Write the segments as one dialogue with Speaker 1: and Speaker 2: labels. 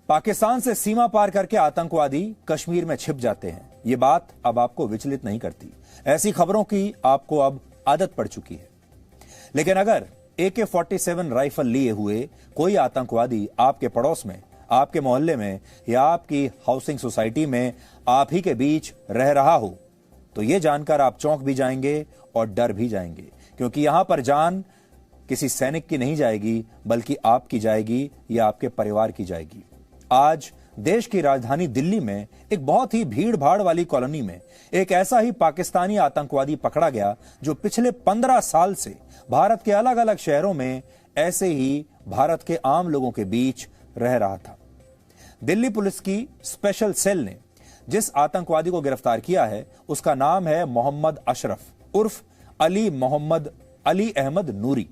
Speaker 1: पाकिस्तान से सीमा पार करके आतंकवादी कश्मीर में छिप जाते हैं। ये बात अब आपको विचलित नहीं करती। ऐसी खबरों की आपको अब आदत पड़ चुकी है। लेकिन अगर AK-47 राइफल लिए हुए कोई आतंकवादी आपके पड़ोस में, आपके मोहल्ले में या आपकी हाउसिंग सोसाइटी में आप ही के बीच रह रहा हो, तो यह जानकर आप चौंक भी जाएंगे और डर भी जाएंगे, क्योंकि यहां पर जान किसी सैनिक की नहीं जाएगी, बल्कि आपकी जाएगी या आपके परिवार की जाएगी। आज देश की राजधानी दिल्ली में एक बहुत ही भीड़ भाड़ वाली कॉलोनी में एक ऐसा ही पाकिस्तानी आतंकवादी पकड़ा गया जो पिछले 15 साल से भारत के अलग अलग शहरों में ऐसे ही भारत के आम लोगों के बीच रह रहा था। दिल्ली पुलिस की स्पेशल सेल ने जिस आतंकवादी को गिरफ्तार किया है उसका नाम है मोहम्मद अशरफ उर्फ अली अहमद नूरी।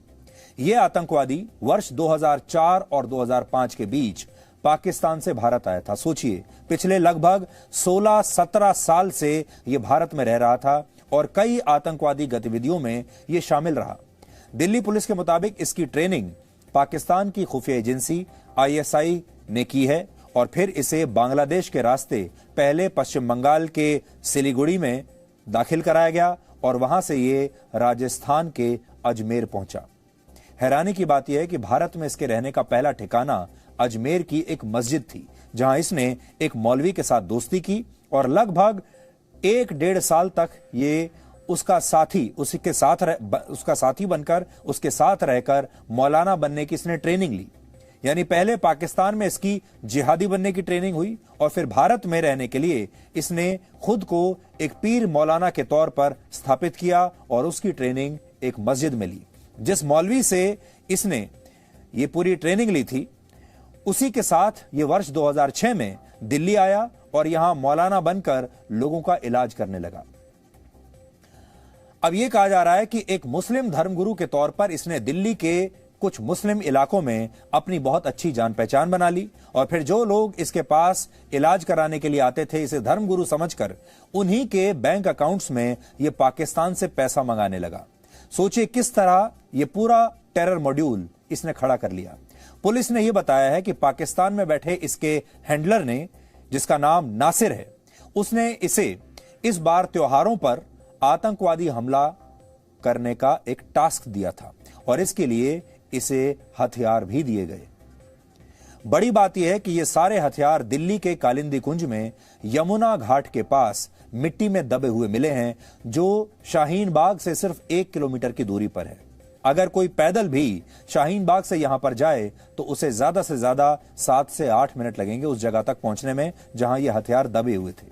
Speaker 1: यह आतंकवादी वर्ष 2004 और 2005 के बीच पाकिस्तान से भारत आया था। सोचिए, पिछले लगभग 16-17 साल से यह भारत में रह रहा था और कई आतंकवादी गतिविधियों में यह शामिल रहा। दिल्ली पुलिस के मुताबिक इसकी ट्रेनिंग पाकिस्तान की खुफिया एजेंसी ISI ने की है और फिर इसे बांग्लादेश के रास्ते पहले पश्चिम बंगाल के सिलीगुड़ी में दाखिल कराया गया और वहां से ये राजस्थान के अजमेर पहुंचा। हैरानी की बात यह है कि भारत में इसके रहने का पहला ठिकाना अजमेर की एक मस्जिद थी, जहां इसने एक मौलवी के साथ दोस्ती की और लगभग 1-1.5 साल तक ये उसका साथी बनकर उसके साथ रहकर मौलाना बनने की इसने ट्रेनिंग ली। यानी पहले पाकिस्तान में इसकी जिहादी बनने की ट्रेनिंग हुई और फिर भारत में रहने के लिए इसने खुद को एक पीर मौलाना के तौर पर स्थापित किया और उसकी ट्रेनिंग एक मस्जिद में ली। जिस मौलवी से इसने ये पूरी ट्रेनिंग ली थी, उसी के साथ ये वर्ष 2006 में दिल्ली आया और यहां मौलाना बनकर लोगों का इलाज करने लगा। अब यह कहा जा रहा है कि एक मुस्लिम धर्मगुरु के तौर पर इसने दिल्ली के कुछ मुस्लिम इलाकों में अपनी बहुत अच्छी जान पहचान बना ली और फिर जो लोग इसके पास इलाज कराने के लिए आते थे, इसे धर्मगुरु समझकर उन्हीं के बैंक अकाउंट्स में यह पाकिस्तान से पैसा मंगाने लगा। सोचिए किस तरह यह पूरा टेरर मॉड्यूल इसने खड़ा कर लिया। पुलिस ने यह बताया है कि पाकिस्तान में बैठे इसके हैंडलर ने, जिसका नाम नासिर है, उसने इसे इस बार त्योहारों पर आतंकवादी हमला करने का एक टास्क दिया था और इसके लिए इसे हथियार भी दिए गए। बड़ी बात यह है कि ये सारे हथियार दिल्ली के कालिंदी कुंज में यमुना घाट के पास मिट्टी में दबे हुए मिले हैं, जो शाहीन बाग से सिर्फ 1 किलोमीटर की दूरी पर है। अगर कोई पैदल भी शाहीन बाग से यहां पर जाए तो उसे ज्यादा से ज्यादा 7 से 8 मिनट लगेंगे उस जगह तक पहुंचने में जहां ये हथियार दबे हुए थे।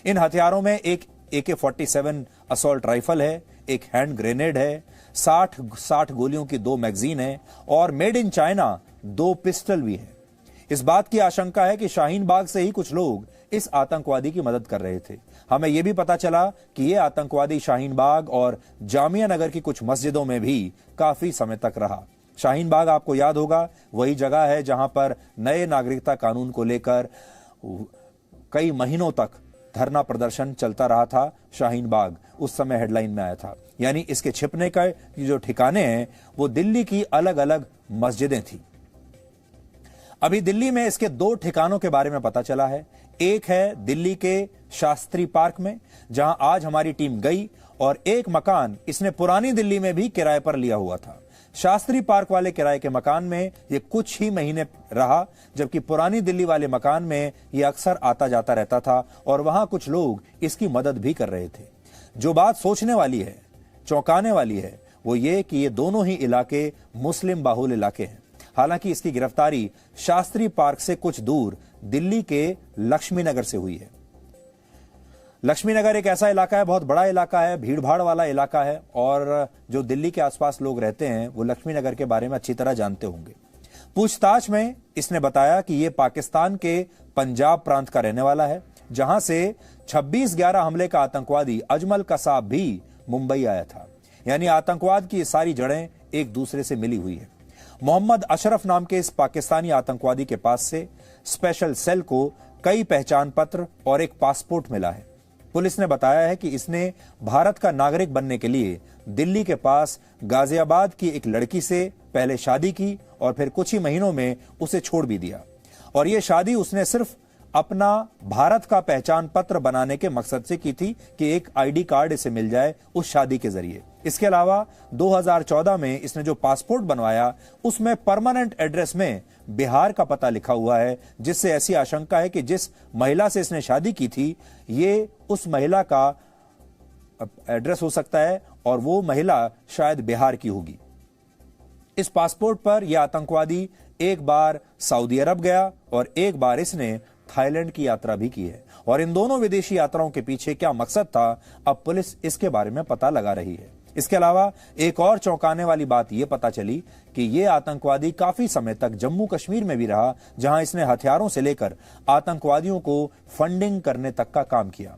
Speaker 1: इन हथियारों में एक AK-47 असॉल्ट राइफल है, एक हैंड ग्रेनेड है, 60 गोलियों की 2 मैगजीन है और मेड इन चाइना 2 पिस्टल भी है। इस बात की आशंका है कि शाहीन बाग से ही कुछ लोग इस आतंकवादी की मदद कर रहे थे। हमें यह भी पता चला कि यह आतंकवादी शाहीन बाग और जामिया नगर की कुछ मस्जिदों में भी काफी समय तक रहा। शाहीन बाग आपको याद होगा, वही जगह है जहां पर नए नागरिकता कानून को लेकर कई महीनों तक धरना प्रदर्शन चलता रहा था। शाहीन बाग उस समय हेडलाइन में आया था। यानी इसके छिपने का जो ठिकाने हैं वो दिल्ली की अलग अलग मस्जिदें थी। अभी दिल्ली में इसके 2 ठिकानों के बारे में पता चला है। एक है दिल्ली के शास्त्री पार्क में, जहां आज हमारी टीम गई, और एक मकान इसने पुरानी दिल्ली में भी किराए पर लिया हुआ था। शास्त्री पार्क वाले किराए के मकान में यह कुछ ही महीने रहा, जबकि पुरानी दिल्ली वाले मकान में यह अक्सर आता जाता रहता था और वहां कुछ लोग इसकी मदद भी कर रहे थे। जो बात सोचने वाली है, चौंकाने वाली है, वो ये कि ये दोनों ही इलाके मुस्लिम बाहुल इलाके हैं। हालांकि इसकी गिरफ्तारी शास्त्री पार्क से कुछ दूर दिल्ली के लक्ष्मी नगर से हुई है। लक्ष्मी नगर एक ऐसा इलाका है, बहुत बड़ा इलाका है, भीड़ भाड़ वाला इलाका है और जो दिल्ली के आसपास लोग रहते हैं वो लक्ष्मी नगर के बारे में अच्छी तरह जानते होंगे। पूछताछ में इसने बताया कि यह पाकिस्तान के पंजाब प्रांत का रहने वाला है, जहां से 26/11 हमले का आतंकवादी अजमल कसाब भी मुंबई आया था। यानी आतंकवाद की सारी जड़ें एक दूसरे से मिली हुई है। मोहम्मद अशरफ नाम के इस पाकिस्तानी आतंकवादी के पास से स्पेशल सेल को कई पहचान पत्र और एक पासपोर्ट मिला है। पुलिस ने बताया है कि इसने भारत का नागरिक बनने के लिए दिल्ली के पास गाजियाबाद की एक लड़की से पहले शादी की और फिर कुछ ही महीनों में उसे छोड़ भी दिया और यह शादी उसने सिर्फ अपना भारत का पहचान पत्र बनाने के मकसद से की थी कि एक आईडी कार्ड इसे मिल जाए उस शादी के जरिए। इसके अलावा 2014 में इसने जो पासपोर्ट बनवाया उसमें परमानेंट एड्रेस में बिहार का पता लिखा हुआ है, जिससे ऐसी आशंका है कि जिस महिला से इसने शादी की थी ये उस महिला का एड्रेस हो सकता है और वो महिला शायद बिहार की होगी। इस पासपोर्ट पर यह आतंकवादी एक बार सऊदी अरब गया और एक बार इसने थाईलैंड की यात्रा भी की है। और इन दोनों विदेशी यात्राओं के पीछे क्या मकसद था, अब पुलिस इसके बारे में पता लगा रही है। इसके अलावा एक और चौंकाने वाली बात यह पता चली कि यह आतंकवादी काफी समय तक जम्मू कश्मीर में भी रहा, जहां इसने हथियारों से लेकर आतंकवादियों को फंडिंग करने तक का काम किया।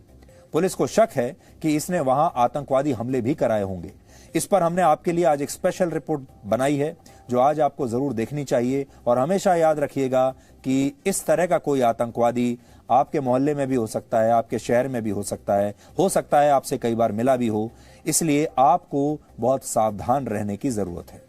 Speaker 1: पुलिस को शक है कि इसने वहां आतंकवादी हमले भी कराए होंगे। इस पर हमने आपके लिए आज एक स्पेशल रिपोर्ट बनाई है जो आज आपको जरूर देखनी चाहिए। और हमेशा याद रखिएगा कि इस तरह का कोई आतंकवादी आपके मोहल्ले में भी हो सकता है, आपके शहर में भी हो सकता है आपसे कई बार मिला भी हो, इसलिए आपको बहुत सावधान रहने की जरूरत है।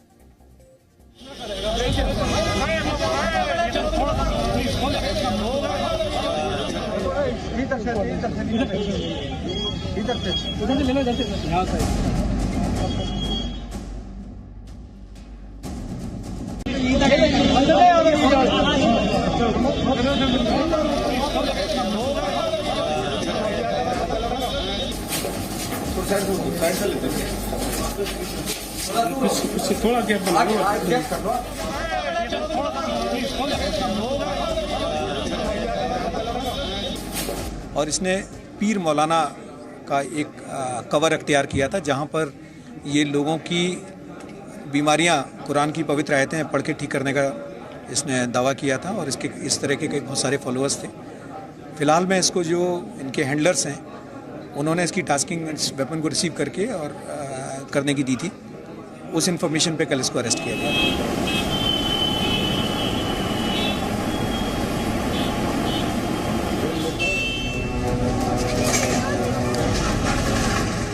Speaker 2: थोड़ा गैप बना लो।
Speaker 3: और इसने पीर मौलाना का एक कवर अख्तियार किया था, जहां पर ये लोगों की बीमारियां कुरान की पवित्र आयतें पढ़ के ठीक करने का इसने दावा किया था। और इसके इस तरह के बहुत सारे फॉलोअर्स थे। फिलहाल में इसको जो इनके हैंडलर्स हैं उन्होंने इसकी टास्किंग इस वेपन को रिसीव करके और करने की दी थी। उस इन्फॉर्मेशन पे कल इसको अरेस्ट किया गया।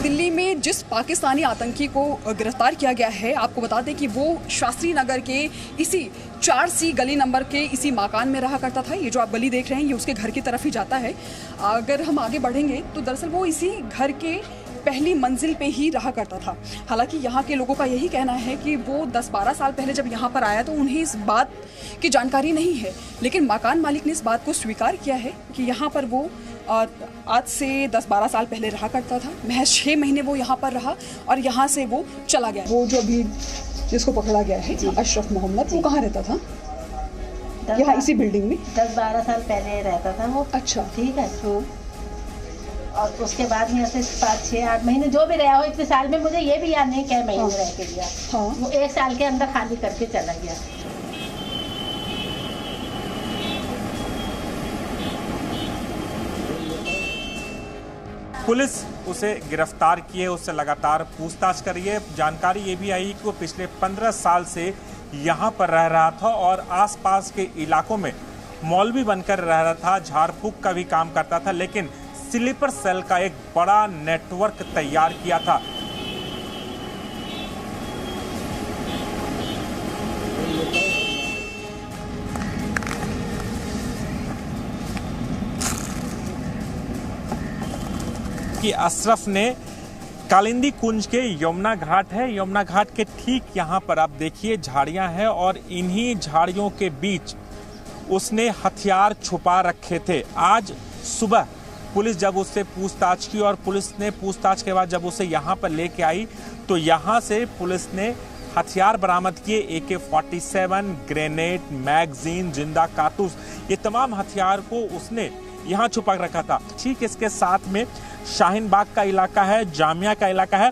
Speaker 4: दिल्ली में जिस पाकिस्तानी आतंकी को गिरफ्तार किया गया है, आपको बता दें कि वो शास्त्री नगर के इसी 4C गली नंबर के इसी मकान में रहा करता था। ये जो आप गली देख रहे हैं ये उसके घर की तरफ ही जाता है। अगर हम आगे बढ़ेंगे तो दरअसल वो इसी घर के पहली मंजिल पे ही रहा करता था। हालांकि यहाँ के लोगों का यही कहना है कि वो 10-12 साल पहले जब यहाँ पर आया तो उन्हें इस बात की जानकारी नहीं है, लेकिन मकान मालिक ने इस बात को स्वीकार किया है कि यहाँ पर वो आज से 10-12 साल पहले रहा करता था। महज 6 महीने वो यहाँ पर रहा और यहाँ से वो चला गया। वो जो अभी जिसको पकड़ा गया है अशरफ मोहम्मद, वो कहाँ रहता था? यहाँ इसी बिल्डिंग में
Speaker 5: 10-12 साल पहले रहता था वो।
Speaker 4: अच्छा,
Speaker 5: ठीक है। और उसके बाद में ऐसे 5-6-8 महीने जो भी रहा हो, इतने साल में मुझे ये भी याद नहीं क्या महीने रह के गया। हाँ। वो 1 साल के अंदर खाली करके चला गया।
Speaker 2: पुलिस उसे गिरफ्तार किए, उससे लगातार पूछताछ कर रही है। जानकारी ये भी आई कि वो पिछले 15 साल से यहाँ पर रह रहा था और आसपास के इलाकों में मौलवी बनकर रह रहा था, झाड़ फूक का भी काम करता था, लेकिन स्लीपर सेल का एक बड़ा नेटवर्क तैयार किया था। कि अशरफ ने कालिंदी कुंज के यमुना घाट है, यमुना घाट के ठीक यहाँ पर आप देखिए झाड़ियां हैं और इन्हीं झाड़ियों के बीच उसने हथियार छुपा रखे थे। आज सुबह पुलिस जब उससे पूछताछ की और पुलिस ने पूछताछ के बाद जब उसे यहाँ पर लेके आई तो यहाँ से पुलिस ने हथियार बरामद किए। AK-47, ग्रेनेड, मैगजीन, जिंदा कारतूस, ये तमाम हथियार को उसने यहाँ छुपा रखा था। ठीक इसके साथ में शाहीन बाग का इलाका है, जामिया का इलाका है।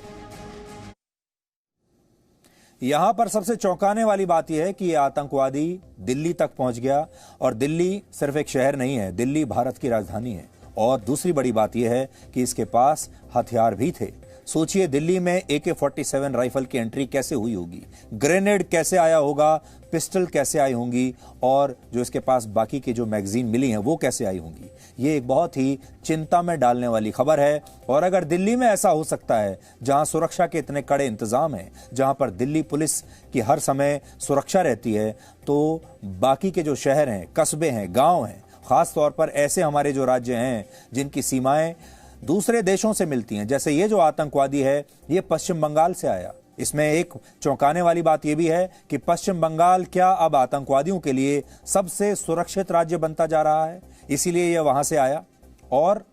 Speaker 1: यहां पर सबसे चौंकाने वाली बात यह है कि यह आतंकवादी दिल्ली तक पहुंच गया और दिल्ली सिर्फ एक शहर नहीं है, दिल्ली भारत की राजधानी है। और दूसरी बड़ी बात यह है कि इसके पास हथियार भी थे। सोचिए दिल्ली में AK-47 राइफल की एंट्री कैसे हुई होगी, ग्रेनेड कैसे आया होगा, पिस्टल कैसे आई होंगी और जो इसके पास बाकी की जो मैगजीन मिली हैं वो कैसे आई होंगी। ये एक बहुत ही चिंता में डालने वाली खबर है। और अगर दिल्ली में ऐसा हो सकता है जहां सुरक्षा के इतने कड़े इंतजाम हैं, जहां पर दिल्ली पुलिस की हर समय सुरक्षा रहती है, तो बाकी के जो शहर हैं, कस्बे हैं, गांव हैं, खास तौर पर ऐसे हमारे जो राज्य हैं जिनकी सीमाएं दूसरे देशों से मिलती हैं, जैसे ये जो आतंकवादी है ये पश्चिम बंगाल से आया। इसमें एक चौंकाने वाली बात यह भी है कि पश्चिम बंगाल क्या अब आतंकवादियों के लिए सबसे सुरक्षित राज्य बनता जा रहा है, इसीलिए यह वहां से आया। और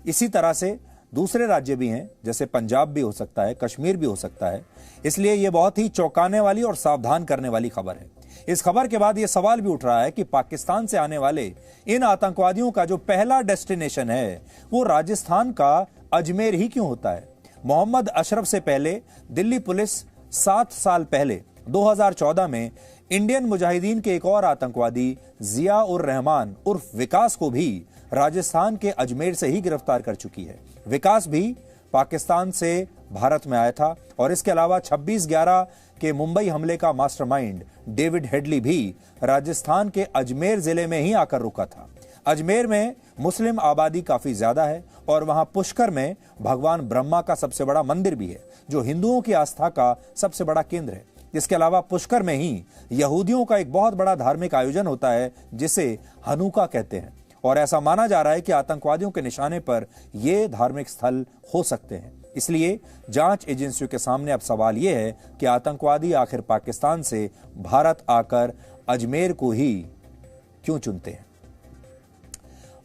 Speaker 1: इसी तरह से दूसरे राज्य भी हैं, जैसे पंजाब भी हो सकता है, कश्मीर भी हो सकता है। इसलिए यह बहुत ही चौंकाने वाली और सावधान करने वाली खबर है। इस खबर के बाद यह सवाल भी उठ रहा है कि पाकिस्तान से आने वाले इन आतंकवादियों का जो पहला डेस्टिनेशन है वो राजस्थान का अजमेर ही क्यों होता है। मोहम्मद अशरफ से पहले दिल्ली पुलिस 7 साल पहले 2014 में इंडियन मुजाहिदीन के एक और आतंकवादी जिया उर रहमान उर्फ विकास को भी राजस्थान के अजमेर से ही गिरफ्तार कर चुकी है। विकास भी पाकिस्तान से भारत में आया था और इसके अलावा 26/11 के मुंबई हमले का मास्टरमाइंड डेविड हेडली भी राजस्थान के अजमेर जिले में ही आकर रुका था। अजमेर में मुस्लिम आबादी काफी ज्यादा है और वहां पुष्कर में भगवान ब्रह्मा का सबसे बड़ा मंदिर भी है, जो हिंदुओं की आस्था का सबसे बड़ा केंद्र है। इसके अलावा पुष्कर में ही यहूदियों का एक बहुत बड़ा धार्मिक आयोजन होता है जिसे हनुका कहते हैं और ऐसा माना जा रहा है कि आतंकवादियों के निशाने पर यह धार्मिक स्थल हो सकते हैं। इसलिए जांच एजेंसियों के सामने अब सवाल यह है कि आतंकवादी आखिर पाकिस्तान से भारत आकर अजमेर को ही क्यों चुनते हैं।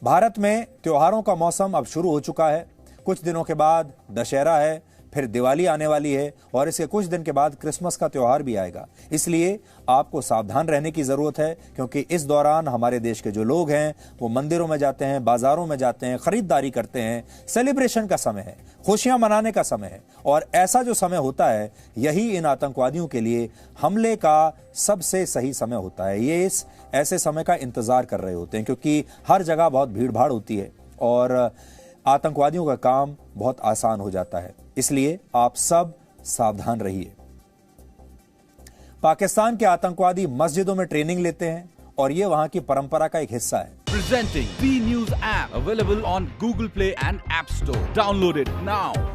Speaker 1: भारत में त्योहारों का मौसम अब शुरू हो चुका है। कुछ दिनों के बाद दशहरा है, फिर दिवाली आने वाली है और इसके कुछ दिन के बाद क्रिसमस का त्योहार भी आएगा। इसलिए आपको सावधान रहने की जरूरत है, क्योंकि इस दौरान हमारे देश के जो लोग हैं वो मंदिरों में जाते हैं, बाजारों में जाते हैं, खरीदारी करते हैं। सेलिब्रेशन का समय है, खुशियां मनाने का समय है और ऐसा जो समय होता है यही इन आतंकवादियों के लिए हमले का सबसे सही समय होता है। ये इस ऐसे समय का इंतजार कर रहे होते हैं क्योंकि हर जगह बहुत भीड़ भाड़ होती है और आतंकवादियों का काम बहुत आसान हो जाता है। इसलिए आप सब सावधान रहिए। पाकिस्तान के आतंकवादी मस्जिदों में ट्रेनिंग लेते हैं और ये वहां की परंपरा का एक हिस्सा है।
Speaker 6: Presenting B News app available on Google Play and App Store. Download it now.